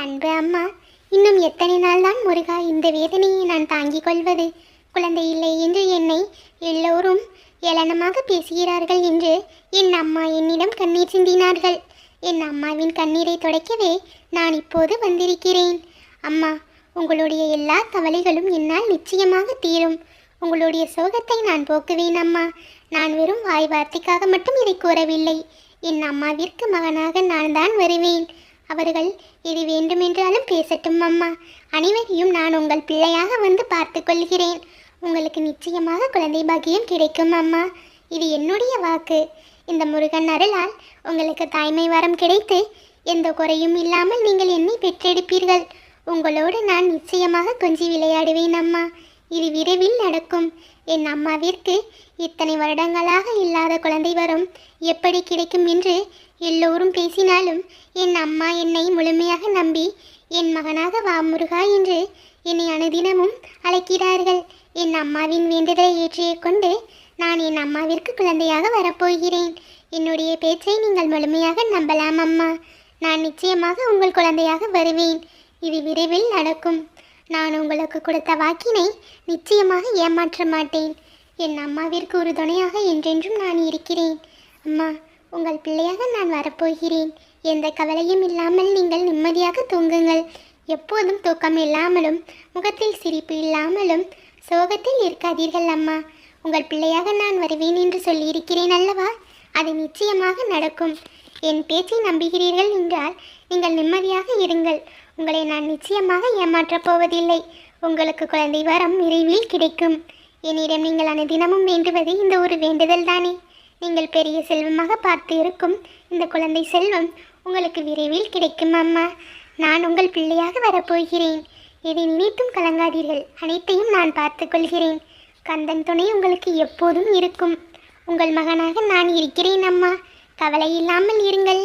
அன்பு அம்மா, இன்னும் எத்தனை நாள் தான் முருகா இந்த வேதனையை நான் தாங்கிக் கொள்வது? குழந்தை இல்லை என்று என்னை எல்லோரும் ஏளனமாக பேசுகிறார்கள் என்று என் அம்மா என்னிடம் கண்ணீர் சிந்தினார்கள். என் அம்மாவின் கண்ணீரை துடைக்கவே நான் இப்போது வந்திருக்கிறேன். அம்மா, உங்களுடைய எல்லா கவலைகளும் என்னால் நிச்சயமாக தீரும். உங்களுடைய சோகத்தை நான் போக்குவேன் அம்மா. நான் வெறும் வாய் வார்த்தைக்காக மட்டும் இதை கூறவில்லை. என் அம்மாவிற்கு மகனாக நான் தான் வருவேன். அவர்கள் எது வேண்டுமென்றாலும் பேசட்டும் அம்மா. அனைவரையும் நான் உங்கள் பிள்ளையாக வந்து பார்த்து கொள்கிறேன். உங்களுக்கு நிச்சயமாக குழந்தை பாக்கியம் கிடைக்கும் அம்மா. இது என்னுடைய வாக்கு. இந்த முருகன் அருளால் உங்களுக்கு தாய்மை வரம் கிடைத்து எந்த குறையும் இல்லாமல் நீங்கள் என்னை பெற்றெடுப்பீர்கள். உங்களோடு நான் நிச்சயமாக கொஞ்சி விளையாடுவேன் அம்மா. இது விரைவில் நடக்கும். என் அம்மாவிற்கு இத்தனை வருடங்களாக இல்லாத குழந்தை வரும் எப்படி கிடைக்கும் என்று எல்லோரும் பேசினாலும் என் அம்மா என்னை முழுமையாக நம்பி என் மகனாக வா முருகா என்று என்னை அனுதினமும் அழைக்கிறார்கள். என் அம்மாவின் வேண்டுதலை ஏற்றிய கொண்டு நான் என் அம்மாவிற்கு குழந்தையாக வரப்போகிறேன். என்னுடைய பேச்சை நீங்கள் முழுமையாக நம்பலாம் அம்மா. நான் நிச்சயமாக உங்கள் குழந்தையாக வருவேன். இது விரைவில் நடக்கும். நான் உங்களுக்கு கொடுத்த வாக்கினை நிச்சயமாக ஏமாற்ற மாட்டேன். என் அம்மாவிற்கு ஒரு துணையாக என்றென்றும் நான் இருக்கிறேன். அம்மா, உங்கள் பிள்ளையாக நான் வரப்போகிறேன். எந்த கவலையும் இல்லாமல் நீங்கள் நிம்மதியாக தூங்குங்கள். எப்போதும் தூக்கம் இல்லாமலும் முகத்தில் சிரிப்பு இல்லாமலும் சோகத்தில் இருக்காதீர்கள் அம்மா. உங்கள் பிள்ளையாக நான் வருவேன் என்று சொல்லியிருக்கிறேன் அல்லவா? அது நிச்சயமாக நடக்கும். என் பேச்சை நம்புகிறீர்கள் என்றால் நீங்கள் நிம்மதியாக இருங்கள். உங்களை நான் நிச்சயமாக ஏமாற்றப் போவதில்லை. உங்களுக்கு குழந்தை வரம் விரைவில் கிடைக்கும். என்னிடம் நீங்கள் அனுதினமும் வேண்டுவது இந்த ஒரு வேண்டுதல் தானே. நீங்கள் பெரிய செல்வமாக பார்த்து இருக்கும் இந்த குழந்தை செல்வம் உங்களுக்கு விரைவில் கிடைக்கும் அம்மா. நான் உங்கள் பிள்ளையாக வரப்போகிறேன். எதை நினைத்தும் கலங்காதீர்கள். அனைத்தையும் நான் பார்த்து கொள்கிறேன். கந்தன் துணை உங்களுக்கு எப்போதும் இருக்கும். உங்கள் மகனாக நான் இருக்கிறேன் அம்மா. கவலை இல்லாமல் இருங்கள்.